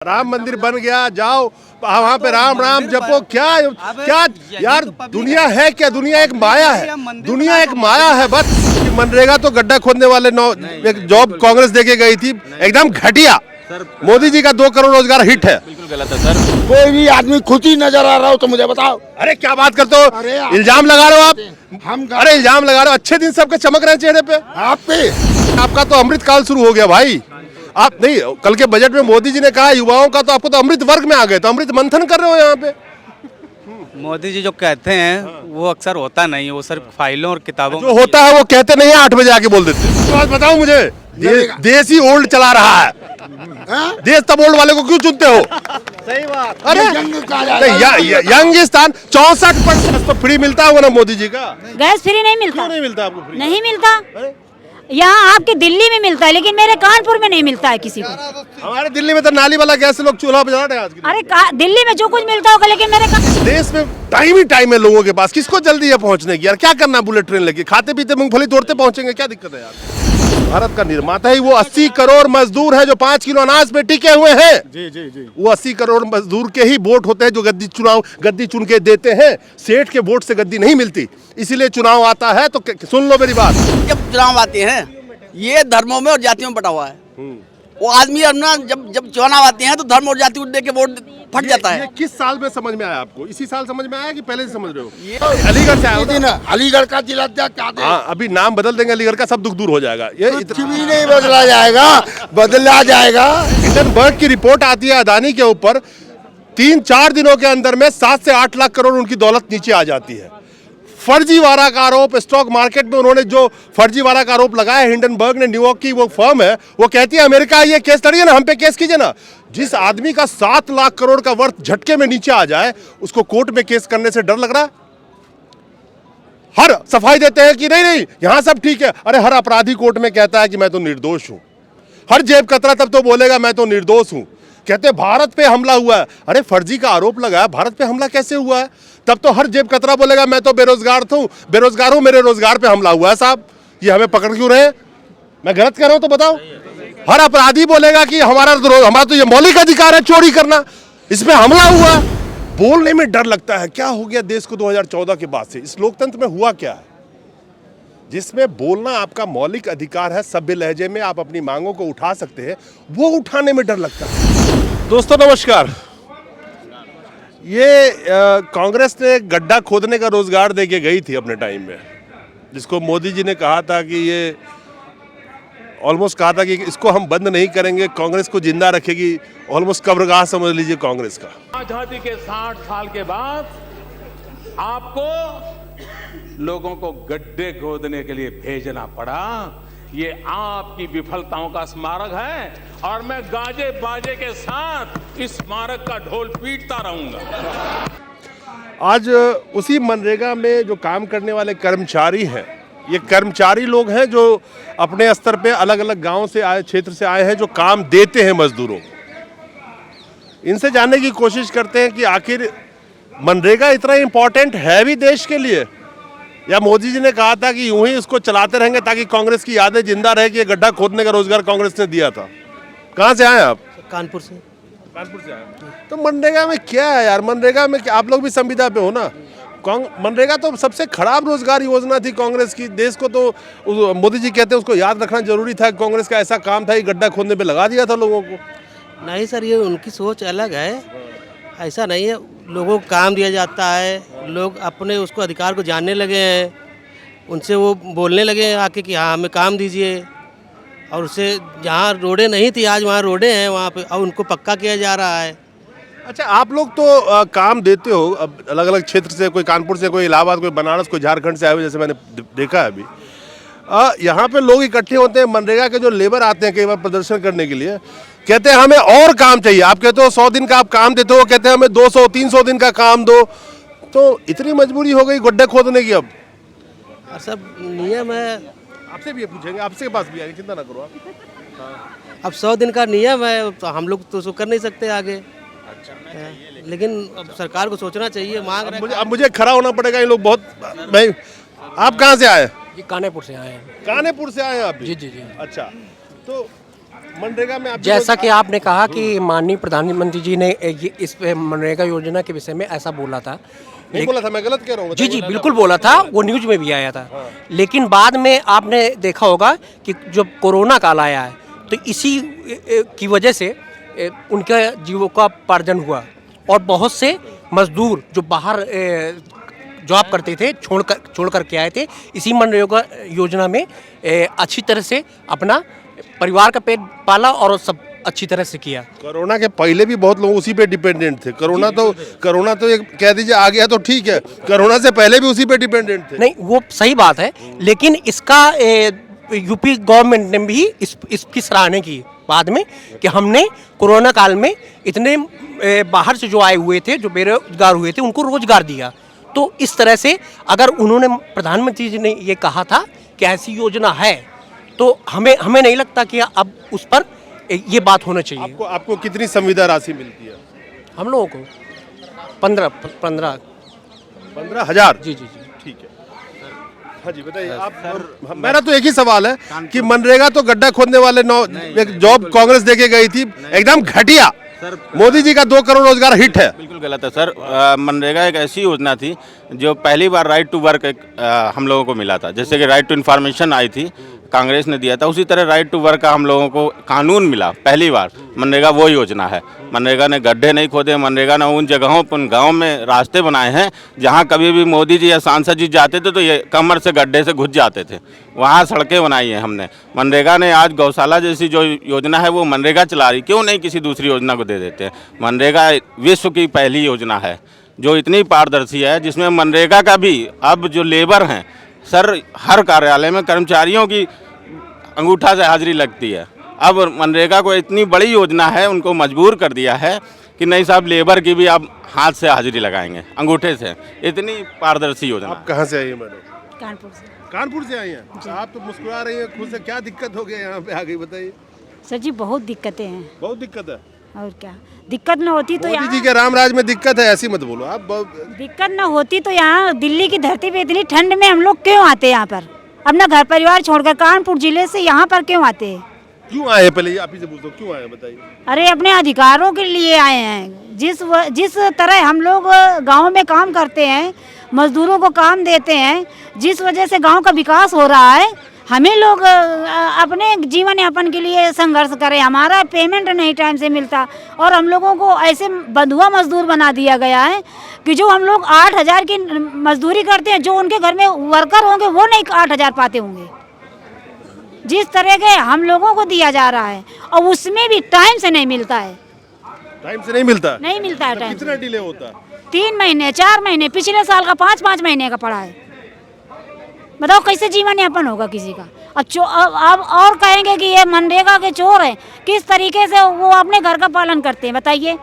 राम मंदिर बन गया, जाओ वहाँ पे राम राम जपो। क्या क्या यार, दुनिया है क्या? दुनिया एक माया है, दुनिया एक माया है बस। मनरेगा तो गड्ढा खोदने वाले एक जॉब कांग्रेस देके गई थी, एकदम घटिया। मोदी जी का 2 करोड़ रोजगार हिट है। बिल्कुल गलत है सर। कोई भी आदमी खुद ही नजर आ रहा हो तो मुझे बताओ। अरे क्या बात करते हो, इल्जाम लगा रहे हो आप। अरे इल्जाम लगा रहे हो, अच्छे दिन सबके चमक रहे हैं चेहरे पे। आप पे आपका तो अमृत काल शुरू हो गया भाई। आप नहीं, कल के बजट में मोदी जी ने कहा युवाओं का, तो आपको तो अमृत वर्ग में आ गए, तो अमृत मंथन कर रहे हो यहाँ पे। मोदी जी जो कहते हैं वो अक्सर होता नहीं है, वो सिर्फ फाइलों और किताबों जो होता है वो कहते नहीं है, 8 बजे आके बोल देते हैं। तो आज बताओ मुझे, देश ही ओल्ड चला रहा है। देश तब ओल्ड वाले को क्यों चुनते हो? सही बात। अरे यंगिस्तान 64% तो फ्री मिलता होगा ना मोदी जी का। गैस फ्री नहीं मिलता। क्यों नहीं मिलता आपको फ्री? नहीं मिलता। यहाँ आपके दिल्ली में मिलता है, लेकिन मेरे कानपुर में नहीं मिलता है किसी को। हमारे दिल्ली में तो नाली वाला गैस से लोग चूल्हा बजा रहे हैं आज के अरे दिल्ली में जो कुछ मिलता होगा, लेकिन मेरे देश में टाइम ही टाइम है लोगों के पास। किसको जल्दी है पहुंचने की यार? क्या करना, बुलेट ट्रेन लेके खाते पीते मूंगफली तोड़ते पहुंचेंगे, क्या दिक्कत है यार? भारत का निर्माता ही वो 80 करोड़ मजदूर है जो 5 किलो अनाज पे टिके हुए हैं। जी जी जी। वो 80 करोड़ मजदूर के ही वोट होते हैं जो गद्दी चुन के देते हैं। सेठ के वोट से गद्दी नहीं मिलती, इसीलिए चुनाव आता है। तो सुन लो मेरी बात, जब चुनाव आते हैं ये धर्मों में और जातियों में बटा हुआ है। वो आदमी अपना जब चुनाव आते हैं तो धर्म और जाति दे के वोट फट जाता है। ये किस साल में समझ में आया आपको? इसी साल समझ में आया कि पहले से समझ रहे हो? अलीगढ़ से आया हो ना? अलीगढ़ का जिला हाँ, अभी नाम बदल देंगे अलीगढ़ का, सब दुख दूर हो जाएगा। ये कुछ भी नहीं बदला जाएगा, बदला जाएगा। हिंडनबर्ग की रिपोर्ट आती है अदानी के ऊपर, 3-4 दिनों के अंदर में 7 से 8 लाख करोड़ उनकी दौलत नीचे आ जाती है। फर्जीवाड़ा का आरोप, स्टॉक मार्केट में उन्होंने जो फर्जीवाड़ा का आरोप लगाया, हिंडनबर्ग ने, न्यूयॉर्क की वो फर्म है, वो कहती है अमेरिका ये केस लड़िए ना, हम पे केस कीजिए ना। जिस आदमी का 7 लाख करोड़ का वर्थ झटके में नीचे आ जाए, उसको कोर्ट में केस करने से डर लग रहा है? हर सफाई देते हैं कि नहीं नहीं यहां सब ठीक है। अरे हर अपराधी कोर्ट में कहता है कि मैं तो निर्दोष हूं। हर जेब कतरा तब तो बोलेगा मैं तो निर्दोष हूं। कहते भारत पे हमला हुआ है, अरे फर्जी का आरोप लगाया, भारत पे हमला कैसे हुआ है? तब तो हर जेब कतरा बोलेगा मैं तो बेरोजगार हूं, मेरे रोजगार पे हमला हुआ है। साहब ये हमें पकड़ क्यों रहे? मैं गलत कह रहा हूं तो बताओ। हर अपराधी बोलेगा कि हमारा तो ये मौलिक अधिकार है चोरी करना, इसमें हमला हुआ। बोलने में डर लगता है। क्या हो गया देश को 2014 के बाद से? इस लोकतंत्र में हुआ क्या है जिसमें बोलना आपका मौलिक अधिकार है, सभ्य लहजे में आप अपनी मांगों को उठा सकते हैं, वो उठाने में डर लगता है। दोस्तों नमस्कार। ये कांग्रेस ने गड्ढा खोदने का रोजगार देके गई थी अपने टाइम में, जिसको मोदी जी ने कहा था कि ये ऑलमोस्ट कहा था कि इसको हम बंद नहीं करेंगे, कांग्रेस को जिंदा रखेगी। ऑलमोस्ट कब्रगाह समझ लीजिए कांग्रेस का। आजादी के 60 साल के बाद आपको लोगों को गड्ढे खोदने के लिए भेजना पड़ा। ये आपकी विफलताओं का स्मारक है और मैं गाजे बाजे के साथ इस स्मारक का ढोल पीटता रहूंगा। आज उसी मनरेगा में जो काम करने वाले कर्मचारी हैं, ये कर्मचारी लोग हैं जो अपने स्तर पे अलग अलग गांव से आए, क्षेत्र से आए हैं, जो काम देते हैं मजदूरों को। इनसे जानने की कोशिश करते हैं कि आखिर मनरेगा इतना इम्पोर्टेंट है भी देश के लिए, या मोदी जी ने कहा था कि यूं ही इसको चलाते रहेंगे ताकि कांग्रेस की यादें जिंदा रहे कि ये गड्ढा खोदने का रोजगार कांग्रेस ने दिया था। कहाँ से आए आप? कानपुर से। कानपुर से आए। तो मनरेगा में क्या है यार? मनरेगा में आप लोग भी संविदा पे हो ना। मनरेगा तो सबसे खराब रोजगार योजना थी कांग्रेस की। देश को तो मोदी जी कहते हैं उसको याद रखना जरूरी था। कांग्रेस का ऐसा काम था कि गड्ढा खोदने पे लगा दिया था लोगों को। नहीं सर, ये उनकी सोच अलग है, ऐसा नहीं है। लोगों को काम दिया जाता है, लोग अपने उसको अधिकार को जानने लगे हैं, उनसे वो बोलने लगे हैं आके कि हाँ हमें काम दीजिए। और उससे जहाँ रोडें नहीं थी आज वहाँ रोडें हैं, वहाँ पे अब उनको पक्का किया जा रहा है। अच्छा, आप लोग तो काम देते हो अब अलग अलग क्षेत्र से, कोई कानपुर से, कोई इलाहाबाद, कोई बनारस, कोई झारखंड से आए हुए, जैसे मैंने देखा है अभी। यहाँ पे लोग इकट्ठे होते हैं, मनरेगा के जो लेबर आते हैं कई बार प्रदर्शन करने के लिए, कहते हैं हमें और काम चाहिए। आप कहते हो 100 दिन का आप काम देते हो, कहते हैं हमें 200-300 दिन का काम दो। तो इतनी मजबूरी हो गई गड्ढे खोदने की अब? सब नियम है। आपसे भी ये पूछेंगे, आपसे के पास भी आएंगे, चिंता ना करो आप। अब 100 दिन का नियम है तो हम लोग तो उसको कर नहीं सकते आगे। लेकिन अब सरकार को सोचना चाहिए। मांग रहे अब मुझे खड़ा होना पड़ेगा। ये लोग बहुत भाई। आप कहाँ से आए? कानेपुर से आए हैं। कानेपुर से आए हैं आप? जी जी जी। अच्छा, तो मनरेगा में आप जैसा कि आपने कहा कि माननीय प्रधानमंत्री जी ने इस मनरेगा योजना के विषय में ऐसा बोला था। नहीं बोला था, मैं गलत कह रहा हूँ? जी जी बिल्कुल बोला था, वो न्यूज में भी आया था। लेकिन बाद में आपने देखा होगा कि जब कोरोना काल आया है तो इसी की वजह से उनका जीविकोपार्जन हुआ और बहुत से मजदूर जो बाहर जॉब करते थे छोड़ कर के आए थे, इसी मनरेगा योजना में अच्छी तरह से अपना परिवार का पेट पाला और सब अच्छी तरह से किया। कोरोना के पहले भी बहुत लोग उसी पे डिपेंडेंट थे। कोरोना तो एक कह दीजिए आ गया तो ठीक है, कोरोना से पहले भी उसी पे डिपेंडेंट थे। नहीं वो सही बात है, लेकिन इसका यूपी गवर्नमेंट ने भी इसकी सराहना की बाद में कि हमने कोरोना काल में इतने बाहर से जो आए हुए थे, जो बेरोजगार हुए थे, उनको रोजगार दिया। तो इस तरह से अगर उन्होंने प्रधानमंत्री जी ने ये कहा था कि ऐसी योजना है तो हमें नहीं लगता कि अब उस पर ये बात होना चाहिए। आपको कितनी संविदा राशि मिलती है? हम लोगों को 15,000। जी जी जी ठीक है। हाँ जी बताइए आप। मेरा तो एक ही सवाल है कि मनरेगा तो गड्ढा खोदने वाले एक जॉब कांग्रेस देके गई थी, एकदम घटिया। मोदी जी का 2 करोड़ रोजगार हिट है। बिल्कुल गलत है सर। मनरेगा एक ऐसी योजना थी जो पहली बार राइट टू वर्क हम लोगों को मिला था। जैसे कि राइट टू इन्फॉर्मेशन आई थी, कांग्रेस ने दिया था, उसी तरह राइट टू वर्क का हम लोगों को कानून मिला पहली बार। मनरेगा वो योजना है। मनरेगा ने गड्ढे नहीं खोदे, मनरेगा ने उन जगहों पर, उन गाँव में रास्ते बनाए हैं जहाँ कभी भी मोदी जी या सांसद जी जाते थे तो ये कमर से गड्ढे से घुस जाते थे, वहाँ सड़कें बनाई हैं हमने। मनरेगा ने आज गौशाला जैसी जो योजना है वो मनरेगा चला रही, क्यों नहीं किसी दूसरी योजना को दे देते हैं? मनरेगा विश्व की पहली योजना है जो इतनी पारदर्शी है, जिसमें मनरेगा का भी अब जो लेबर हैं सर, हर कार्यालय में कर्मचारियों की अंगूठा से हाजिरी लगती है। अब मनरेगा को इतनी बड़ी योजना है, उनको मजबूर कर दिया है कि नहीं साहब, लेबर की भी आप हाथ से हाजिरी लगाएंगे, अंगूठे से। इतनी पारदर्शी योजना। आप कहाँ से आई हैं मैडम? कानपुर से। कानपुर से आई हैं? आप तो मुस्कुरा रही हैं खुद से, क्या दिक्कत हो गई यहाँ पे आ गई बताइए? सर जी बहुत दिक्कतें हैं। बहुत दिक्कत है। और क्या दिक्कत न होती तो मोदी जी के राम राज में दिक्कत है, ऐसी मत बोलो आप। दिक्कत न होती तो यहाँ दिल्ली की धरती पे इतनी ठंड में हम लोग क्यों आते हैं? यहाँ पर अपना घर परिवार छोड़कर कानपुर जिले से यहाँ पर क्यों आते हैं? क्यों आए? पहले आप ही से पूछो, क्यों आए बताइए? अरे अपने अधिकारों के लिए आए हैं। जिस तरह हम लोग गाँव में काम करते हैं, मजदूरों को काम देते हैं, जिस वजह से गाँव का विकास हो रहा है, हमें लोग अपने जीवन यापन के लिए संघर्ष करें। हमारा पेमेंट नहीं टाइम से मिलता और हम लोगों को ऐसे बंधुआ मजदूर बना दिया गया है कि जो हम लोग 8,000 की मजदूरी करते हैं, जो उनके घर में वर्कर होंगे वो नहीं 8,000 पाते होंगे। जिस तरह के हम लोगों को दिया जा रहा है और उसमें भी टाइम से नहीं मिलता है। टाइम से नहीं मिलता? नहीं मिलता है टाइम। कितना डिले होता है? 3 महीने 4 महीने, पिछले साल का 5-5 महीने का पड़ा है। बताओ कैसे जीवन यापन होगा किसी का? अब और कहेंगे कि ये मनरेगा के चोर हैं, किस तरीके से वो अपने घर का पालन करते हैं बताइए?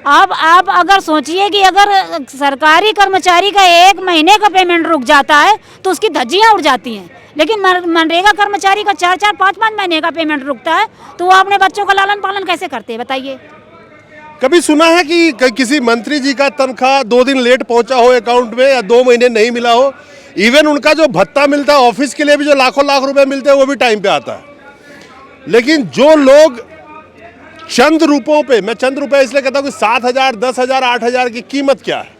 आप अगर सोचिए कि अगर सरकारी कर्मचारी का 1 महीने का पेमेंट रुक जाता है तो उसकी धज्जियाँ उड़ जाती हैं, लेकिन मनरेगा कर्मचारी का 4-4 5-5 महीने का पेमेंट रुकता है तो वो अपने बच्चों का लालन पालन कैसे करते हैं बताइए? कभी सुना है कि किसी मंत्री जी का तनख्वाह 2 दिन लेट पहुंचा हो अकाउंट में, या 2 महीने नहीं मिला हो? इवन उनका जो भत्ता मिलता है ऑफिस के लिए भी, जो लाखों लाख रुपए मिलते हैं, वो भी टाइम पे आता है। लेकिन जो लोग चंद रुपयों पे, मैं चंद रुपए इसलिए कहता हूँ कि 7,000, 10,000, 8,000 की कीमत क्या है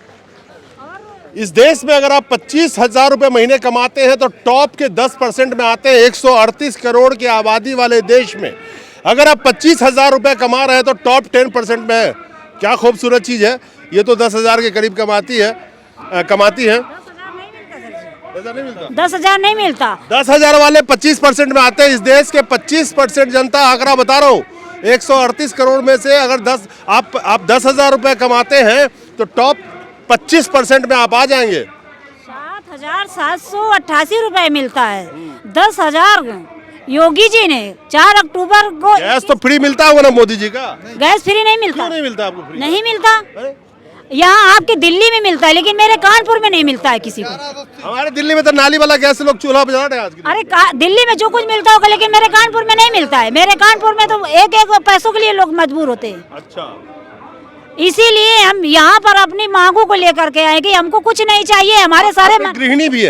इस देश में? अगर आप 25,000 रुपये महीने कमाते हैं तो टॉप के 10% में आते हैं। 138 करोड़ की आबादी वाले देश में अगर आप 25,000 रुपये कमा रहे हैं तो टॉप 10% में है। क्या खूबसूरत चीज़ है। ये तो 10,000 के करीब कमाती है। 10,000 नहीं मिलता। 10,000 वाले 25% में आते हैं। इस देश के 25% जनता, आंकड़ा बता रहा हूँ, 138 करोड़ में से अगर आप 10,000 रुपये कमाते हैं तो टॉप 25% में आप आ जाएंगे। 7,788 रुपये मिलता है। 10,000 योगी जी ने 4 अक्टूबर को। गैस तो फ्री मिलता होगा ना मोदी जी का? गैस फ्री नहीं मिलता। क्यों नहीं मिलता आपको फ्री? नहीं मिलता। यहाँ आपके दिल्ली में मिलता है, लेकिन मेरे कानपुर में नहीं मिलता है किसी को। हमारे दिल्ली में तो नाली वाला गैस से लोग चूल्हा बजा रहे हैं आज। अरे दिल्ली में जो कुछ मिलता होगा, लेकिन मेरे कानपुर में नहीं मिलता है। मेरे कानपुर में तो एक पैसों के लिए लोग मजबूर होते हैं। अच्छा, इसीलिए हम यहाँ पर अपनी मांगों को लेकर के आए कि हमको कुछ नहीं चाहिए। हमारे सारे गृहिणी भी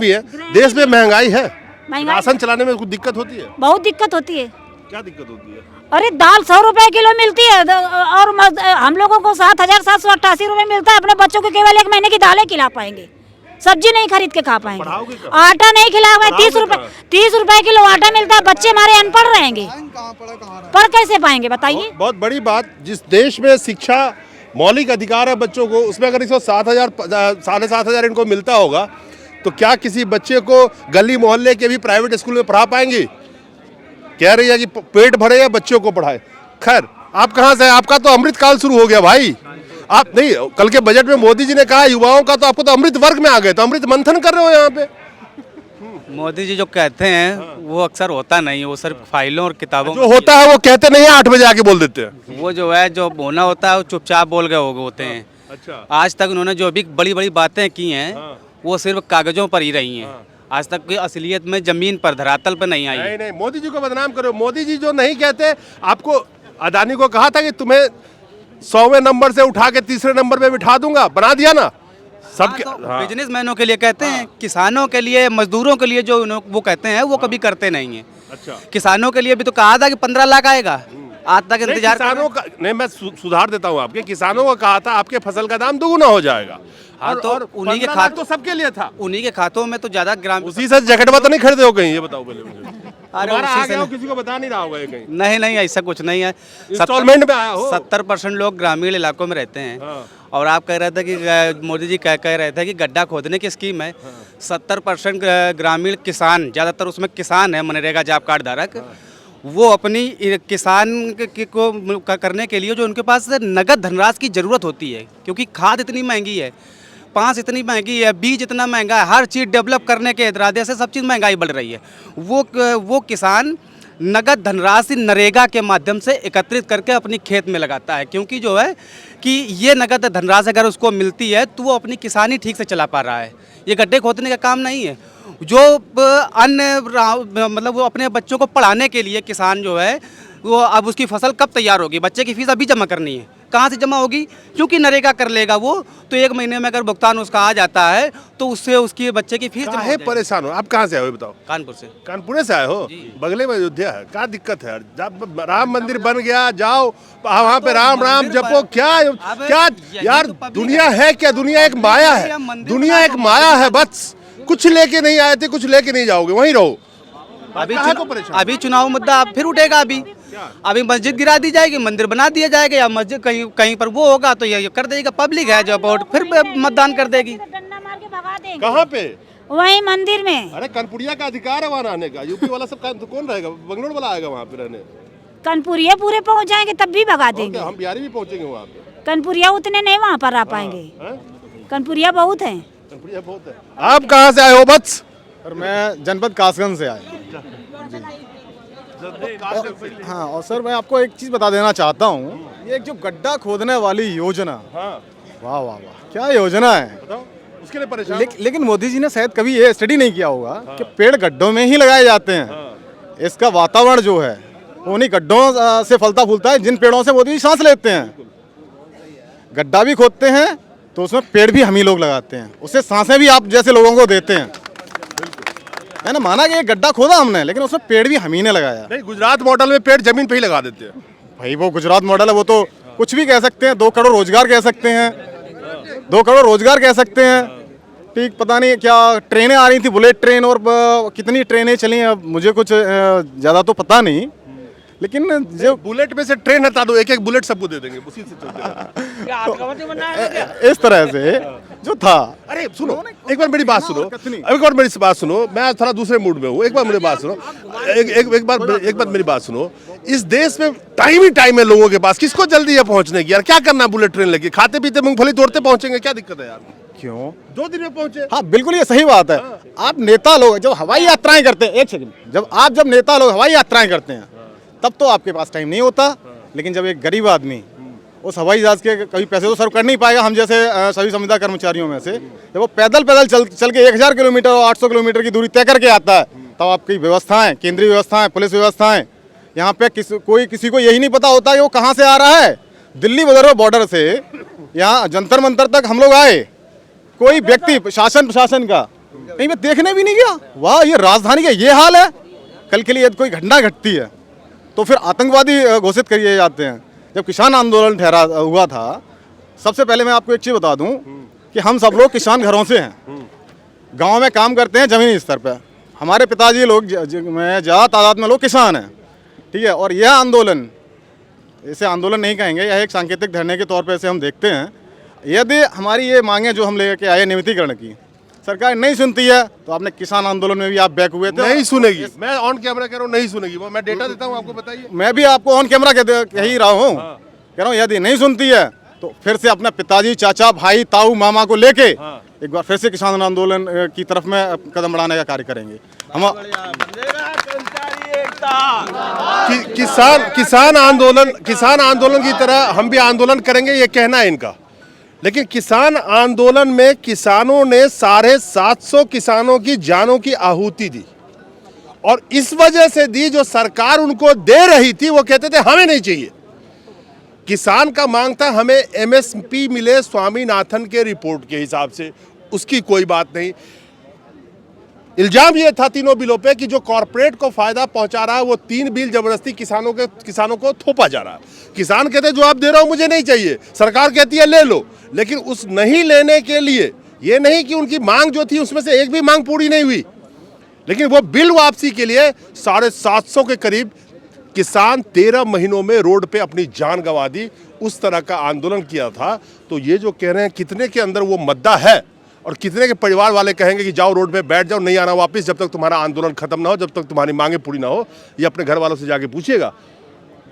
है। देश में महंगाई है, राशन चलाने में कुछ दिक्कत होती है? बहुत दिक्कत होती है। क्या दिक्कत होती है? अरे दाल 100 रुपए किलो मिलती है और हम लोगों को 7,788 रुपए मिलता है। अपने बच्चों को केवल 1 महीने की दालें खिला पाएंगे, सब्जी नहीं खरीद के खा पाएंगे, आटा नहीं खिला पाएंगे। 30 रुपए किलो आटा मिलता है। बच्चे हमारे अनपढ़ रहेंगे, पढ़ कैसे पाएंगे बताइए? बहुत बड़ी बात, जिस देश में शिक्षा मौलिक अधिकार है बच्चों को, उसमें अगर इसको 7,000 इनको मिलता होगा तो क्या किसी बच्चे को गली मोहल्ले के भी प्राइवेट स्कूल में पढ़ा पाएंगे? कह रही है कि पेट भरे या बच्चों को पढ़ाए। खैर, आप कहाँ से? आपका तो अमृत काल शुरू हो गया भाई। आप नहीं, कल के बजट में मोदी जी ने कहा युवाओं का, तो आपको तो अमृत वर्ग में आ गए, तो अमृत मंथन कर रहे हो यहाँ पे। मोदी जी जो कहते हैं वो अक्सर होता नहीं है, वो सिर्फ फाइलों और किताबों जो होता है वो कहते नहीं है, 8 बजे आके बोल देते हैं। वो जो है, जो होना होता है वो चुपचाप बोल गए होते हैं। अच्छा। आज तक उन्होंने जो भी बड़ी बड़ी बातें की हैं वो सिर्फ कागजों पर ही रही हैं। आज तक कोई असलियत में जमीन पर, धरातल पर नहीं आई। नहीं, मोदी जी को बदनाम करो। मोदी जी जो नहीं कहते, आपको अदानी को कहा था कि तुम्हें 100वें नंबर से उठा के 3रे नंबर पे बिठा दूंगा, बना दिया ना सबके। बिजनेसमैनों के लिए कहते हैं, किसानों के लिए, मजदूरों के लिए जो वो कहते हैं वो कभी करते नहीं है। अच्छा। किसानों के लिए भी तो कहा था कि 15 लाख आएगा, आज तक इंतजार। किसानों का नहीं, मैं सुधार देता हूँ आपके। किसानों को कहा था आपके फसल का दाम दुगुना हो जाएगा। हाँ, तो उन्हीं के 15 लाख खातों, तो सबके लिए था। उन्हीं के खातों में तो ज्यादा ग्राम। उसी से जैकेट तो नहीं खरीदे हो कहीं? ये बताओ पहले मुझे। अरे तुम्हारा उसी आ से गया हो, नहीं। किसी को बता नहीं रहा होगा ये कहीं? नहीं, ऐसा कुछ नहीं है। इंस्टॉलमेंट में आया हो। 70% लोग ग्रामीण इलाकों में रहते हैं। और आप कह रहे थे कि मोदी जी कह रहे थे कि गड्ढा खोदने की स्कीम है। 70% ग्रामीण किसान, ज़्यादातर उसमें किसान है, मनरेगा जॉब कार्ड धारक, वो अपनी किसान को करने के लिए जो उनके पास नगद धनराशि की ज़रूरत होती है, क्योंकि खाद इतनी महंगी है, पांस इतनी महंगी है, बीज इतना महंगा है, हर चीज़ डेवलप करने के इरादे से सब चीज़ महंगाई बढ़ रही है। वो किसान नगद धनराशि नरेगा के माध्यम से एकत्रित करके अपनी खेत में लगाता है, क्योंकि जो है कि ये नगद धनराशि अगर उसको मिलती है तो वो अपनी किसानी ठीक से चला पा रहा है। ये गड्ढे खोदने का काम नहीं है। जो अन्य मतलब वो अपने बच्चों को पढ़ाने के लिए किसान जो है वो, अब उसकी फसल कब तैयार होगी? बच्चे की फीस अभी जमा करनी है, कहाँ से जमा होगी? क्योंकि नरेगा कर लेगा वो, तो 1 महीने में अगर भुगतान उसका आ जाता है तो उससे उसकी बच्चे की फीस जमा हो जाएगी। परेशान हो? आप कहाँ से आए हो बताओ? कानपुर से। कानपुर से आए हो? बगले में अयोध्या है, क्या दिक्कत है? जब राम मंदिर बन गया, जाओ वहाँ पे राम राम जपो। क्या यार, दुनिया है क्या? दुनिया एक माया है, दुनिया एक माया है। बस कुछ लेके नहीं आए थे, कुछ लेके नहीं जाओगे, वहीं रहो। अभी चुनाव मुद्दा फिर उठेगा। अभी मस्जिद गिरा दी जाएगी, मंदिर बना दिया जाएगा, या मस्जिद कहीं पर वो होगा तो ये कर देगा पब्लिक है जो वोट फिर मतदान कर देगी। डंडा मार के भगा देंगे। कहाँ पे? वही मंदिर में। अरे कनपुरिया का अधिकार है वहाँ रहने का। यूपी वाला सब कौन रहेगा? बंगलोर वाला आएगा वहाँ पे रहने? कनपुरिया पूरे पहुँच जाएंगे तब भी भगा देंगे। हम बिहारी भी पहुँचेंगे वहाँ पे। कनपुरिया उतने नहीं वहाँ पर आ पाएंगे। कनपुरिया बहुत है। कनपुरिया बहुत है। आप कहाँ से आए हो? बस और मैं जनपद कासगंज से आया। हाँ, और सर मैं आपको एक चीज़ बता देना चाहता हूँ, ये एक जो गड्ढा खोदने वाली योजना, वाह वाह वाह, क्या योजना है। उसके लिए परेशान लेकिन मोदी जी ने शायद कभी ये स्टडी नहीं किया होगा कि पेड़ गड्ढों में ही लगाए जाते हैं। इसका वातावरण जो है वो उन्हीं गड्ढों से फलता फूलता है जिन पेड़ों से मोदी जी सांस लेते हैं। गड्ढा भी खोदते हैं तो उसमें पेड़ भी हम ही लोग लगाते हैं, उससे सांसें भी आप जैसे लोगों को देते हैं, है ना। माना कि ये गड्ढा खोदा हमने, लेकिन उसमें पेड़ भी हम ही ने लगाया। नहीं, गुजरात मॉडल में पेड़ जमीन पे ही लगा देते हैं भाई। वो गुजरात मॉडल है, वो तो कुछ भी कह सकते हैं। 2 करोड़ रोजगार कह सकते हैं, 2 करोड़ रोजगार कह सकते हैं। ठीक, पता नहीं क्या ट्रेनें आ रही थी, बुलेट ट्रेन, और कितनी ट्रेनें चली हैं, अब मुझे कुछ ज़्यादा तो पता नहीं। लेकिन जो बुलेट में से ट्रेन हटा दो, एक बुलेट सबको दे देंगे, उसी से चलते इस तरह से जो था। अरे सुनो, एक बार मेरी बात सुनो, एक बार मेरी बात सुनो। मैं थोड़ा दूसरे मूड में हूँ, एक बार मेरी बात सुनो। एक बार मेरी बात सुनो। इस देश में टाइम है लोगों के पास, किसको जल्दी है पहुंचने की? यार क्या करना बुलेट ट्रेन लेके? खाते पीते मूंगफली तोड़ते पहुंचेंगे, क्या दिक्कत है यार? क्यों 2 दिन में पहुंचे? हाँ बिल्कुल, ये सही बात है। आप नेता लोग जब हवाई यात्राएं करते हैं, एक सेकंड, जब नेता लोग हवाई यात्राएं करते हैं तब तो आपके पास टाइम नहीं होता। लेकिन जब एक गरीब आदमी उस हवाई जहाज के कभी पैसे तो सर्व कर नहीं पाएगा, हम जैसे सभी संविदा कर्मचारियों में से, जब वो पैदल चल के 1000 किलोमीटर और 800 किलोमीटर की दूरी तय करके आता है, तब आपकी व्यवस्थाएं, केंद्रीय व्यवस्थाएं, पुलिस व्यवस्थाएं, यहाँ पे किसी को यही नहीं पता होता कि वो कहाँ से आ रहा है। दिल्ली बॉर्डर से यहाँ जंतर मंतर तक हम लोग आए, कोई व्यक्ति प्रशासन का नहीं, मैं देखने भी नहीं गया। वाह, ये राजधानी का ये हाल है। कल के लिए कोई घटना घटती है तो फिर आतंकवादी घोषित किए जाते हैं। जब किसान आंदोलन ठहरा हुआ था, सबसे पहले मैं आपको एक चीज़ बता दूं कि हम सब लोग किसान घरों से हैं, गांव में काम करते हैं ज़मीनी स्तर पर। हमारे पिताजी लोग में ज़्यादा तादाद में लोग किसान हैं, ठीक है। और यह आंदोलन, इसे आंदोलन नहीं कहेंगे, यह एक सांकेतिक धरने के तौर पर इसे हम देखते हैं। यदि हमारी ये मांगे जो हम लेके आए नियमितीकरण की, सरकार नहीं सुनती है, तो आपने किसान आंदोलन में भी आप बैक हुए थे। नहीं सुनेगी, मैं ऑन कैमरा कह रहा हूँ नहीं सुनेगी, वो मैं डेटा देता हूँ आपको, बताइए। मैं भी आपको ऑन कैमरा कह ही रहा हूँ, कह रहा हूँ यदि नहीं सुनती है तो फिर से अपने पिताजी, चाचा, भाई, ताऊ, मामा को लेके एक बार फिर से किसान आंदोलन की तरफ में कदम बढ़ाने का कार्य करेंगे हम। किसान आंदोलन की तरह हम भी आंदोलन करेंगे, ये कहना है इनका। लेकिन किसान आंदोलन में किसानों ने 750 किसानों की जानों की आहुति दी, और इस वजह से दी जो सरकार उनको दे रही थी वो कहते थे हमें नहीं चाहिए। किसान का मांग था हमें एमएसपी मिले स्वामीनाथन के रिपोर्ट के हिसाब से, उसकी कोई बात नहीं। इल्जाम ये था तीनों बिलों पे कि जो कॉर्पोरेट को फायदा पहुंचा रहा है वो 3 बिल जबरदस्ती किसानों को थोपा जा रहा है। किसान कहते जो आप दे रहे हो मुझे नहीं चाहिए, सरकार कहती है ले लो। लेकिन उस नहीं लेने के लिए ये नहीं कि उनकी मांग जो थी उसमें से एक भी मांग पूरी नहीं हुई, लेकिन वो बिल वापसी के लिए 750 के करीब किसान 13 महीनों में रोड पे अपनी जान गंवा दी। उस तरह का आंदोलन किया था। तो ये जो कह रहे हैं कितने के अंदर वो मद्दा है और कितने के परिवार वाले कहेंगे कि जाओ रोड पे बैठ जाओ, नहीं आना वापस जब तक तुम्हारा आंदोलन खत्म ना हो, जब तक तुम्हारी मांगे पूरी ना हो, ये अपने घर वालों से जाके पूछिएगा।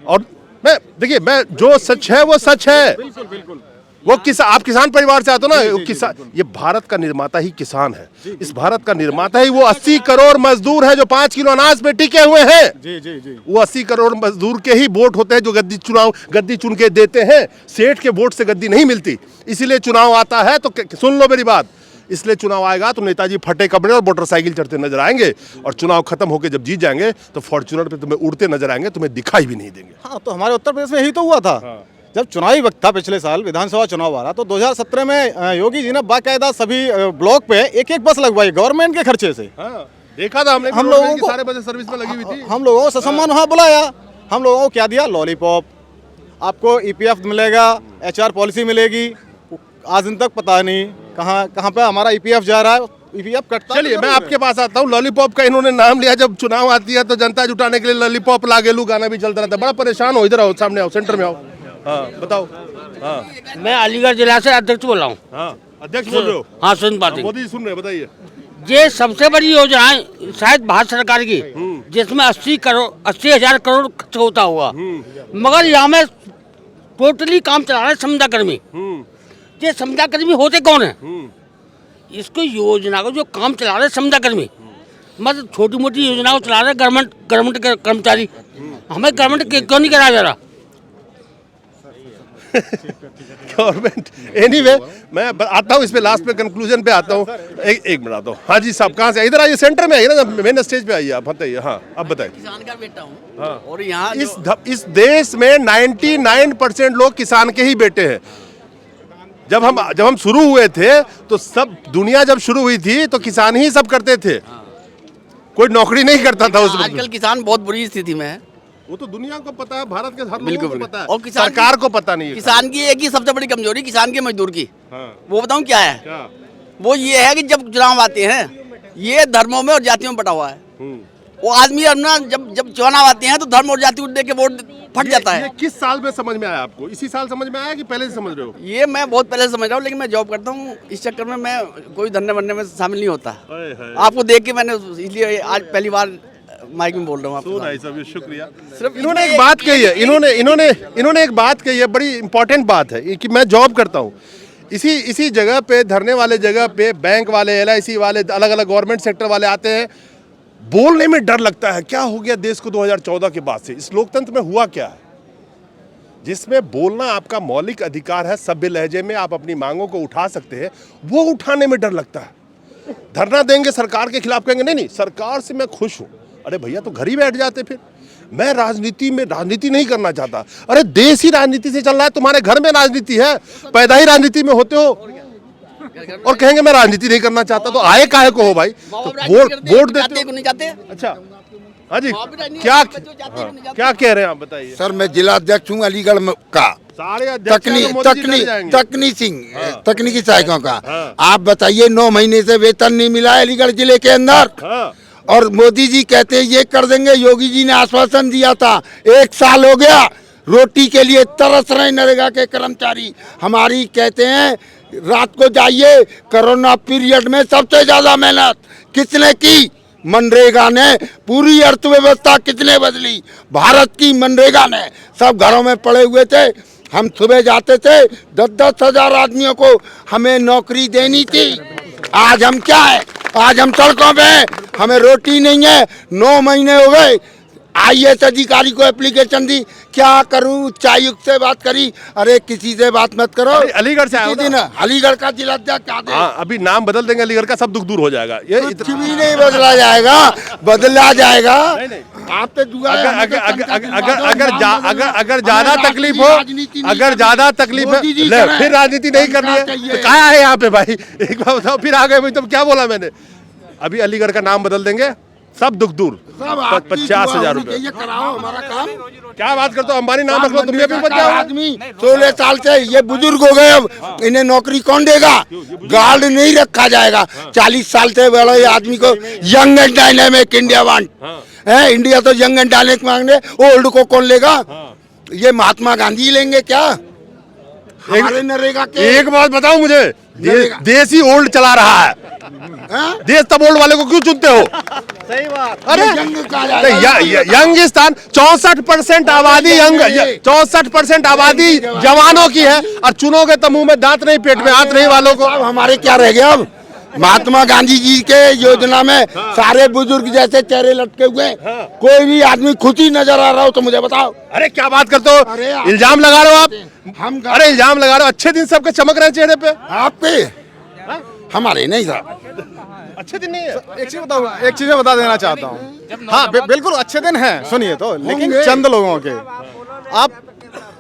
और देखिए मैं जो सच है वो सच है। बिल्कुल बिल्कुल। वो आप किसान परिवार से आते हो ना, किसान, ये भारत का निर्माता ही किसान है। इस भारत का निर्माता ही वो 80 करोड़ मजदूर है जो 5 किलो अनाज पे टिके हुए हैं। जी जी जी। वो 80 करोड़ मजदूर के ही वोट होते हैं जो गद्दी चुन के देते हैं। सेठ के वोट से गद्दी नहीं मिलती, इसीलिए चुनाव आता है। तो सुन लो मेरी बात, इसलिए चुनाव आएगा तो नेताजी फटे कपड़े और मोटरसाइकिल चढ़ते नजर आएंगे, और चुनाव खत्म होकर जब जीत जाएंगे तो फॉर्च्यूनर पे तुम्हें उड़ते नजर आएंगे, तुम्हें दिखाई भी नहीं देंगे। हाँ, तो हमारे उत्तर प्रदेश में यही तो हुआ था। जब चुनावी वक्त था, पिछले साल विधानसभा चुनाव आ रहा, तो 2017 में योगी जी ने बाकायदा सभी ब्लॉक पे एक बस लगवाई गवर्नमेंट के खर्चे से। देखा था हमने, हम लोगों को सारे बसें सर्विस में लगी हुई थी। हम लोगों को ससम्मान वहाँ बुलाया, हम लोगों को क्या दिया, लॉलीपॉप, आपको ईपीएफ मिलेगा, एचआर पॉलिसी मिलेगी। आज दिन तक पता नहीं कहाँ पे हमारा ईपीएफ जा रहा है, ईपीएफ कटता। चलिए मैं आपके पास आता हूँ। लॉलीपॉप का इन्होंने नाम लिया, जब चुनाव आती है तो जनता जुटाने के लिए लॉलीपॉप लागेलू गाना भी चलता रहता है। बड़ा परेशान हो, इधर आओ, सामने आओ, सेंटर में आओ। हाँ बताओ। हाँ, मैं अलीगढ़ जिला से अध्यक्ष बोल रहा हूँ। हाँ, अध्यक्ष बोल रहे हो? हाँ, सुन पाते। मोदी जी सुन रहे हैं, बताइए। ये सबसे बड़ी योजना है शायद भारत सरकार की, जिसमें 80,000 करोड़ खर्च होता हुआ, मगर यहाँ में टोटली काम चला रहे संविदा कर्मी। ये संविदा कर्मी होते कौन है? इसको योजना को जो काम चला रहे संविदा कर्मी, मतलब छोटी मोटी योजनाओं चला रहे गवर्नमेंट के कर्मचारी। हमें गवर्नमेंट क्यों नहीं कराया जा रहा? गवर्नमेंट एनीवे, मैं आता हूँ इस पे, लास्ट पे कंक्लूजन पे आता हूँ। एक मिनट आता हूँ। हाँ जी साहब, कहाँ से? इधर आइए, सेंटर में आइए ना, मेन स्टेज पे आइए आप, बताइए। हाँ अब बताइए। किसान का बेटा हूँ। हाँ। और यहाँ इस देश में 99% लोग किसान के ही बेटे हैं। जब हम शुरू हुए थे तो सब दुनिया जब शुरू हुई थी तो किसान ही सब करते थे, कोई नौकरी नहीं करता था उसमें। आजकल किसान बहुत बुरी स्थिति में है। वो तो दुनिया को पता है, भारत के हर लोगों बिल्कुल को पता है, और सरकार को पता नहीं है। किसान की एक ही सबसे बड़ी कमजोरी किसान के मजदूर की। हाँ। वो बताऊं क्या है? क्या? वो ये है कि जब चुनाव आते हैं, ये धर्मों में और जातियों में बटा हुआ है। वो आदमी अपना जब चुनाव आते हैं तो धर्म और जाति दे के वोट फट जाता है। ये किस साल में समझ में आया आपको? इसी साल समझ में आया कि पहले से समझ रहे हो? ये मैं बहुत पहले समझ रहा हूँ, लेकिन मैं जॉब करता हूँ, इस चक्कर में मैं कोई धंधे बनने में शामिल नहीं होता। आपको देख के मैंने इसलिए आज पहली बार माइक में बोल रहा हूँ। शुक्रिया। सिर्फ इन्होंने एक बात कही है, इन्होंने एक बात कही है, बड़ी इंपॉर्टेंट बात है कि मैं जॉब करता हूँ, इसी जगह पे, धरने वाले जगह पे बैंक वाले, LIC वाले, अलग अलग गवर्नमेंट सेक्टर वाले आते हैं। बोलने में डर लगता है, क्या हो गया देश को 2014 के बाद से? इस लोकतंत्र में हुआ क्या है जिसमें बोलना आपका मौलिक अधिकार है, सभ्य लहजे में आप अपनी मांगों को उठा सकते हैं, वो उठाने में डर लगता है। धरना देंगे सरकार के खिलाफ, कहेंगे नहीं सरकार से मैं खुश हूं। अरे भैया तो घर ही बैठ जाते, फिर मैं राजनीति नहीं करना चाहता। अरे देश ही राजनीति से चल रहा है, तुम्हारे घर में राजनीति है, पैदा ही राजनीति में होते हो, और कहेंगे मैं राजनीति नहीं करना चाहता। तो आए काहे को हो भाई? तो वोट देते नहीं जाते। अच्छा, हाँ जी, वहाँ भी रहनी है, क्या बच्चों जाते हैं, नहीं जाते। क्या कह रहे हैं आप, बताइए। सर मैं जिला अध्यक्ष हूँ अलीगढ़ का, सारे अध्यक्ष तो मोदी जी लड़ जाएंगे। तकनीकी सहायकों का। हाँ। आप बताइए 9 महीने से वेतन नहीं मिला है अलीगढ़ जिले के अंदर, हाँ। और मोदी जी कहते हैं ये कर देंगे। योगी जी ने आश्वासन दिया था, 1 साल हो गया, रोटी के लिए तरस रहे नरेगा के कर्मचारी। हमारी कहते हैं रात को जाइए, कोरोना पीरियड में सबसे ज्यादा मेहनत किसने की? मनरेगा ने पूरी अर्थव्यवस्था कितने बदली? भारत की मनरेगा ने। सब घरों में पड़े हुए थे, हम सुबह जाते थे, 10-10 हजार आदमियों को हमें नौकरी देनी थी। आज हम क्या है? आज हम सड़कों पे हैं, हमें रोटी नहीं है। 9 महीने हो गए, IAS अधिकारी को एप्लीकेशन दी, क्या करूं? उच्चायुक्त से बात करी, अरे किसी से बात मत करो। अलीगढ़ से आए हो ना? अलीगढ़ का जिला अध्यक्ष आदेश। हाँ, अभी नाम बदल देंगे अलीगढ़ का, सब दुख दूर हो जाएगा। ये कुछ भी नहीं बदला जाएगा, बदला जाएगा। आप पे दुआ है, अगर ज्यादा तकलीफ हो, अगर ज्यादा तकलीफ है, फिर राजनीति नहीं करनी है तो कहाँ है यहाँ पे भाई? एक बार बताओ, फिर आ गए भाई, तो क्या बोला मैंने? अभी अलीगढ़ का नाम बदल देंगे, सब दुख दूर। 50,000 रुपए। ये कराओ हमारा काम। क्या बात करते हो? अंबानी नाम रख लो, तुम भी बच जाओ। आदमी 16 साल से ये बुजुर्ग हो गए, अब इन्हें नौकरी कौन देगा? गार्ड नहीं रखा जाएगा। 40 साल से बड़े आदमी को young and dynamic India want है। इंडिया तो यंग एंड डायनेमिक मांगने, ओल्ड को कौन लेगा? ये महात्मा गांधी लेंगे क्या? हमारे नरेगा के। एक बात बताओ मुझे, देश ही ओल्ड चला रहा है, देश तब ओल्ड वाले को क्यों चुनते हो? सही बात। अरे यंगिस्तान 64% आबादी 64% आबादी जवानों की है, और चुनोगे तो मुंह में दांत नहीं, पेट में हाथ नहीं वालों को। अब हमारे क्या रह गया? अब महात्मा गांधी जी के योजना में सारे बुजुर्ग जैसे चेहरे लटके हुए, कोई भी आदमी खुशी नजर आ रहा हो तो मुझे बताओ। अरे क्या बात करते हो? इल्जाम लगा रहे हो आप? अरे इल्जाम लगा रहे हो? अच्छे दिन सबके चमक रहे हैं चेहरे पे, आपके हमारे नहीं था। अच्छे दिन नहीं है। एक चीज बताऊँ, एक चीज मैं बता देना चाहता हूँ। हाँ बिल्कुल अच्छे दिन हैं, सुनिए तो, लेकिन चंद लोगों के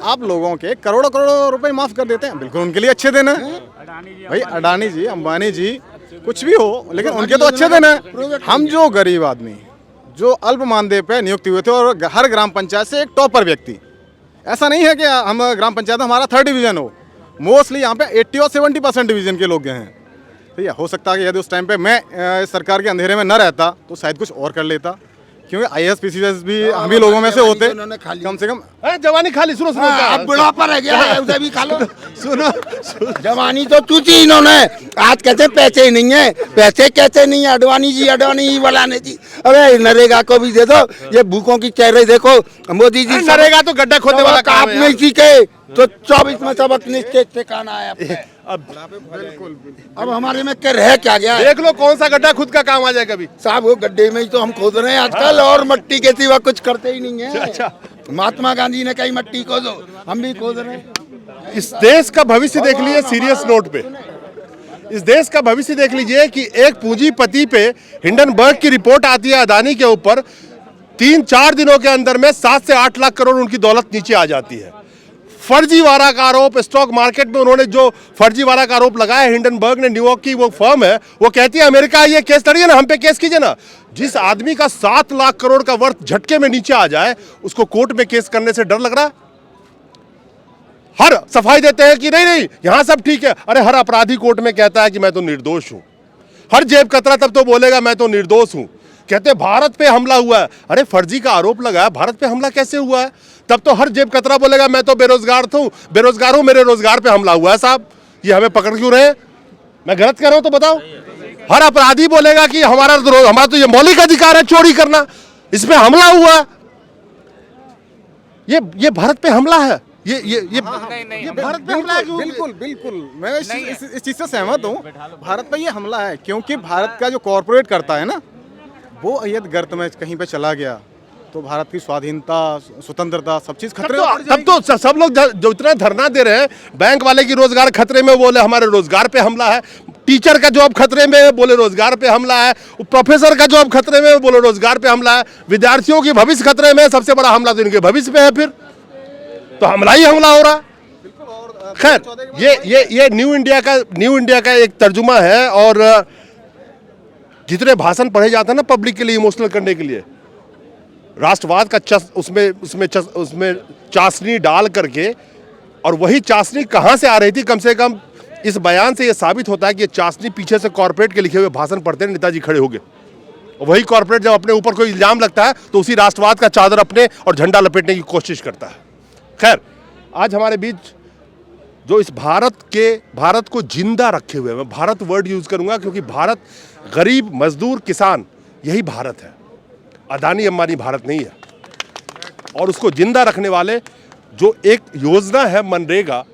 आप लोगों के करोड़ों करोड़ों रुपए माफ कर देते हैं, बिल्कुल उनके लिए अच्छे दिन है भाई। अडानी जी, अंबानी जी, कुछ भी हो, लेकिन उनके तो अच्छे दिन है। हम जो गरीब आदमी, जो अल्प मानदेय पे नियुक्त हुए थे, और हर ग्राम पंचायत से एक टॉपर व्यक्ति, ऐसा नहीं है कि हम ग्राम पंचायत में हमारा 3rd डिवीजन हो, मोस्टली यहाँ पे 80 और 70% डिवीजन के लोग गए हैं। तो ये हो सकता है कि यदि उस टाइम पे मैं सरकार के अंधेरे में न रहता तो शायद कुछ और कर लेता, क्योंकि IAS PCS भी हम ही लोगों में से होते कम से कम। जवानी खा ली, सुनो सुनो, अब बुढ़ापा रह गया है, उसे भी खा लो। सुनो, जवानी तो चूची इन्होंने। आज कहते पैसे ही नहीं है, पैसे कैसे नहीं है? अडवाणी जी बनाने जी। अरे नरेगा को भी दे दो, ये भूखों की चेहरे देखो। मोदी जी नरेगा तो गड्ढा खोदने वाला काम है। नहीं सीखे तो 24 में सबक निश्चित ठिकाना है। अब हमारे में क्या रह क्या गया? देख लो कौन सा गड्ढा खुद का काम आ जाए कभी। साहब वो गड्ढे में ही तो हम खोद रहे हैं आजकल, और मट्टी के सिवा कुछ करते ही नहीं है। अच्छा, महात्मा गांधी ने कही मट्टी खोदो, हम भी खोद रहे हैं। इस देश का भविष्य देख लीजिए सीरियस नोट पे। इस देश का भविष्य देख लीजिए कि एक पूंजीपति पे हिंडनबर्ग की रिपोर्ट आती है अदानी के ऊपर, 3-4 दिनों के अंदर में 7 से 8 लाख करोड़ उनकी दौलत नीचे आ जाती है। फर्जीवाड़ा का आरोप, स्टॉक मार्केट में उन्होंने जो फर्जीवाड़ा का आरोप लगाया, हिंडनबर्ग ने, न्यूयॉर्क की वो फर्म है, वो कहती है अमेरिका ये केस लड़िए ना, हम पे केस कीजिए ना। जिस आदमी का 7 लाख करोड़ का वर्थ झटके में नीचे आ जाए, उसको कोर्ट में केस करने से डर लग रहा है? हर सफाई देते हैं कि नहीं नहीं यहां सब ठीक है। अरे हर अपराधी कोर्ट में कहता है कि मैं तो निर्दोष हूं। हर जेब कतरा तब तो बोलेगा मैं तो निर्दोष हूं। कहते भारत पे हमला हुआ है, अरे फर्जी का आरोप लगाया, भारत पे हमला कैसे हुआ है? तब तो हर जेब कतरा बोलेगा मैं तो बेरोजगार हूं, मेरे रोजगार पे हमला हुआ है। साहब ये हमें पकड़ क्यों रहे? मैं गलत कर रहा हूं तो बताओ। हर अपराधी बोलेगा कि हमारा तो ये मौलिक अधिकार है चोरी करना, इसमें हमला हुआ। ये भारत पे हमला है, ये भारत पे हमला है। बिल्कुल मैं इस चीज से सहमत हूँ। भारत पे ये हमला है क्योंकि भारत का जो कॉर्पोरेट करता है ना, वो यदि गर्त में कहीं पे चला गया तो भारत की स्वाधीनता, स्वतंत्रता, सब चीज खतरे में पड़ जाएगी। तब तो सब लोग जो इतना धरना दे रहे हैं, बैंक वाले की रोजगार खतरे में, बोले हमारे रोजगार पे हमला है। टीचर का जॉब खतरे में, बोले रोजगार पे हमला है। प्रोफेसर का जॉब खतरे में, बोले रोजगार पे हमला है। विद्यार्थियों की भविष्य खतरे में, सबसे बड़ा हमला तो इनके भविष्य पे है। फिर तो हमला ही हमला हो रहा। खैर ये न्यू इंडिया का एक तर्जुमा है। और जितने भाषण पढ़े जाते हैं ना पब्लिक के लिए इमोशनल करने के लिए, राष्ट्रवाद का उसमें चाशनी डाल करके, और वही चाशनी कहाँ से आ रही थी? कम से कम इस बयान से ये साबित होता है कि ये चाशनी पीछे से कॉर्पोरेट के लिखे हुए भाषण पढ़ते हैं नेताजी खड़े हो गए। वही कॉर्पोरेट जब अपने ऊपर कोई इल्जाम लगता है तो उसी राष्ट्रवाद का चादर अपने और झंडा लपेटने की कोशिश करता है। खैर, आज हमारे बीच जो इस भारत को जिंदा रखे हुए, मैं भारत वर्ड यूज करूंगा क्योंकि भारत गरीब, मजदूर, किसान, यही भारत है। अदानी अंबानी भारत नहीं है। और उसको जिंदा रखने वाले जो एक योजना है मनरेगा,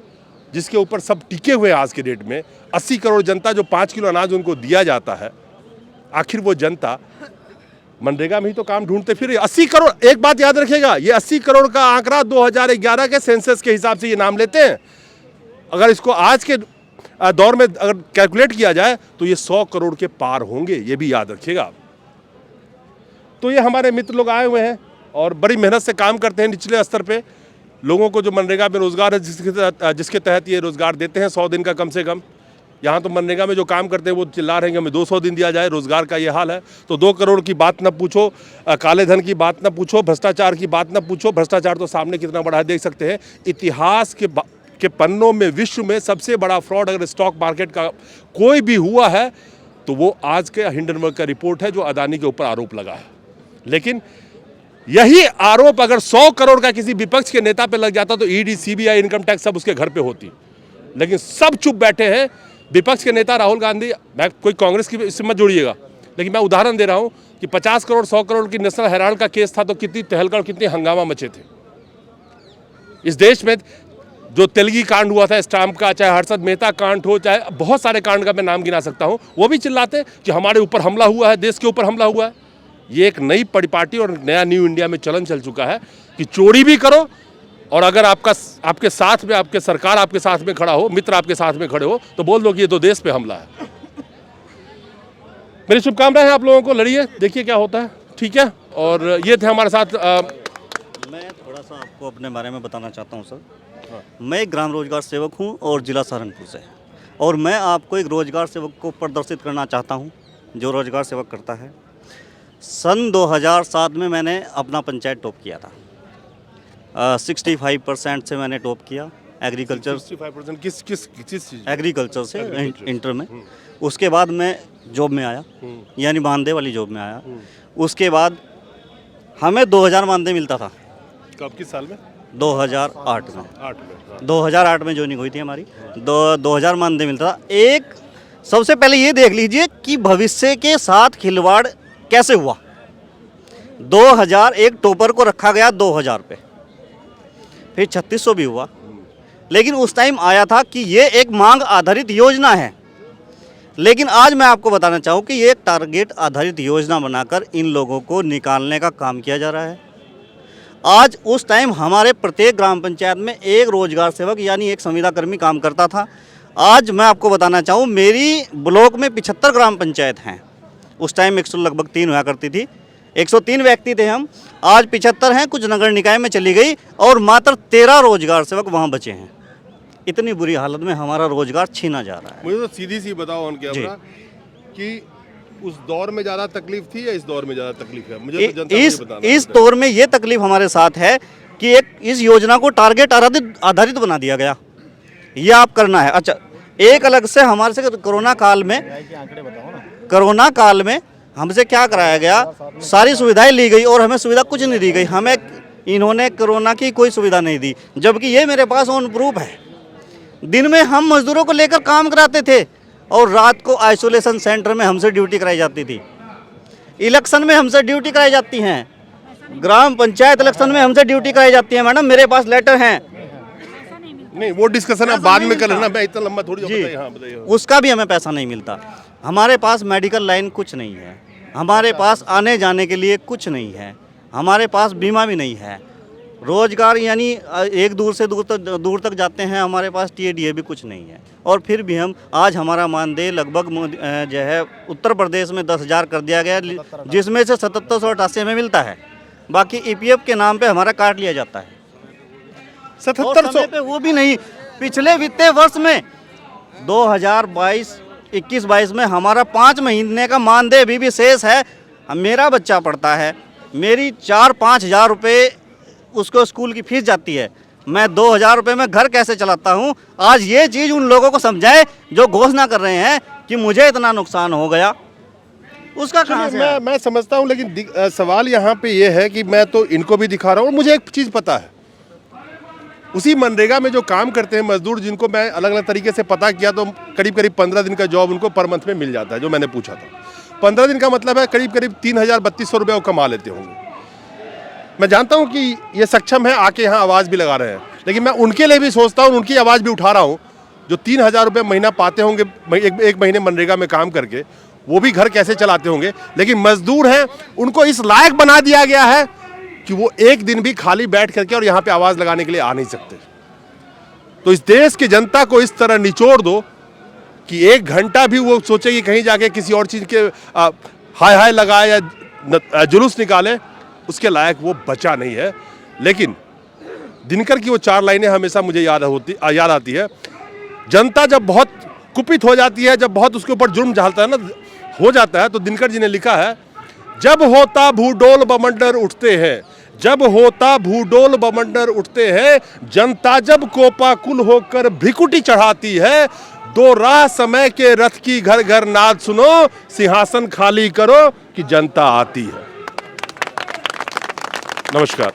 जिसके ऊपर सब टिके हुए हैं आज के डेट में, 80 करोड़ जनता, जो 5 किलो अनाज उनको दिया जाता है, आखिर वो जनता मनरेगा में ही तो काम ढूंढते फिर 80 करोड़। एक बात याद रखिएगा, ये 80 करोड़ का आंकड़ा 2011 के सेंसस के हिसाब से ये नाम लेते हैं। अगर इसको आज के दौर में अगर कैलकुलेट किया जाए तो ये 100 करोड़ के पार होंगे, ये भी याद रखिएगा। तो ये हमारे मित्र लोग आए हुए हैं और बड़ी मेहनत से काम करते हैं निचले स्तर पे। लोगों को जो मनरेगा में रोजगार है, जिसके तहत ये रोजगार देते हैं 100 दिन का कम से कम। यहाँ तो मनरेगा में जो काम करते हैं वो चिल्ला रहे हैं कि हमें 200 दिन दिया जाए, रोजगार का ये हाल है। तो 2 करोड़ की बात न पूछो, काले धन की बात न पूछो, भ्रष्टाचार की बात न पूछो। भ्रष्टाचार तो सामने कितना बड़ा है देख सकते हैं। इतिहास के पन्नों में विश्व में सबसे बड़ा फ्रॉड अगर स्टॉक मार्केट का कोई भी हुआ है तो वो आज के हिंडनबर्ग का रिपोर्ट है जो अदानी के ऊपर आरोप लगा है। लेकिन यही आरोप अगर 100 करोड़ का किसी विपक्ष के नेता पे लग जाता तो ईडी, सीबीआई, इनकम टैक्स सब उसके घर पे होती। लेकिन सब चुप बैठे हैं। विपक्ष के नेता राहुल गांधी, मैं कोई कांग्रेस की इससे मत जोड़िएगा, लेकिन मैं उदाहरण दे रहा हूं कि 50 करोड़ 100 करोड़ की नेशनल हेराल्ड का केस था तो कितनी तहलका और कितने हंगामा मचे थे इस देश में। जो तेलगी कांड हुआ था स्टाम्प का, चाहे हर्षद मेहता कांड हो, चाहे बहुत सारे कांड का मैं नाम गिना सकता हूं, वो भी चिल्लाते कि हमारे ऊपर हमला हुआ है, देश के ऊपर हमला हुआ है। ये एक नई परिपाटी और नया न्यू इंडिया में चलन चल चुका है कि चोरी भी करो, और अगर आपके साथ में, आपके सरकार आपके साथ में खड़ा हो, मित्र आपके साथ में खड़े हो, तो बोल दो कि ये तो देश पे हमला है। मेरी शुभकामनाएं हैं आप लोगों को, लड़िए, देखिए क्या होता है, ठीक है। और ये थे हमारे साथ। मैं थोड़ा सा आपको अपने बारे में बताना चाहता हूँ सर। मैं एक ग्राम रोजगार सेवक हूँ और जिला सहारनपुर से, और मैं आपको एक रोजगार सेवक को प्रदर्शित करना चाहता हूँ जो रोजगार सेवक करता है। सन 2007 में मैंने अपना पंचायत टॉप किया था। 65% से मैंने टॉप किया एग्रीकल्चर। 65% किस चीज़? एग्रीकल्चर से इंटर में। उसके बाद मैं जॉब में आया, यानी मानदेय वाली जॉब में आया। उसके बाद हमें 2000 मानदेय मिलता था। कब, किस साल में? 2008 में। 2008 में ज्वाइनिंग हुई थी हमारी। 2000 मानदेय मिलता था। एक सबसे पहले ये देख लीजिए कि भविष्य के साथ खिलवाड़ कैसे हुआ। 2000 एक टॉपर को रखा गया 2000 पे, फिर 3600 भी हुआ। लेकिन उस टाइम आया था कि ये एक मांग आधारित योजना है। लेकिन आज मैं आपको बताना चाहूँ कि ये एक टारगेट आधारित योजना बनाकर इन लोगों को निकालने का काम किया जा रहा है। आज उस टाइम हमारे प्रत्येक ग्राम पंचायत में एक रोजगार सेवक यानी एक संविदा कर्मी काम करता था। आज मैं आपको बताना चाहूँ मेरी ब्लॉक में 75 ग्राम पंचायत हैं। उस टाइम 100 लगभग 3 हुआ करती थी, 103 व्यक्ति थे हम। आज 75 हैं, कुछ नगर निकाय में चली गई और मात्र 13 रोजगार सेवक वहाँ बचे हैं। इतनी बुरी हालत में हमारा रोजगार छीना जा रहा है। मुझे तो सीधी सी बताओ ऑन कैमरा कि उस दौर में ज़्यादा तकलीफ थी या इस दौर में ज़्यादा तकलीफ है? मुझे तो जनता को बताना है। इस दौर में ये तकलीफ हमारे साथ है कि एक इस योजना को टारगेट आधारित बना दिया गया। ये आप करना है। अच्छा, एक अलग से हमारे से कोरोना काल में हमसे क्या कराया गया, सारी सुविधाएं ली गई और हमें सुविधा कुछ नहीं दी गई। हमें इन्होंने कोरोना की कोई सुविधा नहीं दी, जबकि ये मेरे पास ऑन प्रूफ है। दिन में हम मजदूरों को लेकर काम कराते थे और रात को आइसोलेशन सेंटर में हमसे ड्यूटी कराई जाती थी। इलेक्शन में हमसे ड्यूटी कराई जाती हैं, ग्राम पंचायत इलेक्शन में हमसे ड्यूटी कराई जाती है। मैडम मेरे पास लेटर हैं। नहीं, वो डिस्कशन आप बाद में कर लेना, मैं इतना लंबा थोड़ी बताइए। हाँ, बताइए। उसका भी हमें पैसा नहीं मिलता। हमारे पास मेडिकल लाइन कुछ नहीं है, हमारे पास आने जाने के लिए कुछ नहीं है, हमारे पास बीमा भी नहीं है। रोजगार यानी एक दूर से दूर तक जाते हैं, हमारे पास टीएडीए भी कुछ नहीं है। और फिर भी हम आज हमारा मानदेय लगभग जो है उत्तर प्रदेश में 10,000 कर दिया गया, जिसमें से 7788 हमें मिलता है। बाकी ईपीएफ के नाम पे हमारा काट लिया जाता है। 7700 पे वो भी नहीं। पिछले वित्तीय वर्ष में 2021-22 में हमारा 5 महीने का मानदेय अभी भी शेष है। मेरा बच्चा पढ़ता है, मेरी 4-5 हज़ार रुपये उसको स्कूल की फीस जाती है, मैं 2,000 रुपये में घर कैसे चलाता हूँ। आज ये चीज़ उन लोगों को समझाए जो घोषणा कर रहे हैं कि मुझे इतना नुकसान हो गया, उसका कहाँ से आया? मैं समझता हूँ, लेकिन सवाल यहाँ पे ये है कि मैं तो इनको भी दिखा रहा हूँ, मुझे एक चीज़ पता है, उसी मनरेगा में जो काम करते हैं मजदूर, जिनको मैं अलग अलग तरीके से पता किया, तो करीब करीब 15 दिन का जॉब उनको पर मंथ में मिल जाता है, जो मैंने पूछा था। 15 दिन का मतलब है करीब करीब 3,000-3,200 रुपये वो कमा लेते होंगे। मैं जानता हूँ कि ये सक्षम है, आके यहाँ आवाज़ भी लगा रहे हैं, लेकिन मैं उनके लिए भी सोचता हूँ, उनकी आवाज़ भी उठा रहा हूँ, जो 3,000 रुपये महीना पाते होंगे एक महीने मनरेगा में काम करके, वो भी घर कैसे चलाते होंगे। लेकिन मजदूर हैं, उनको इस लायक बना दिया गया है कि वो एक दिन भी खाली बैठ करके और यहाँ पे आवाज़ लगाने के लिए आ नहीं सकते। तो इस देश की जनता को इस तरह निचोड़ दो कि 1 घंटा भी वो सोचे कि कहीं जाके किसी और चीज़ के हाय हाय लगाए या जुलूस निकाले, उसके लायक वो बचा नहीं है। लेकिन दिनकर की वो 4 लाइनें हमेशा मुझे याद आती है। जनता जब बहुत कुपित हो जाती है, जब बहुत उसके ऊपर जुर्म झालता है ना हो जाता है, तो दिनकर जी ने लिखा है, जब होता भूडोल बमंडर उठते हैं, जब होता भूडोल बमंडर उठते हैं, जनता जब कोपाकुल होकर भ्रिकुटी चढ़ाती है, 2 राह समय के रथ की घर घर नाद सुनो, सिंहासन खाली करो कि जनता आती है। नमस्कार।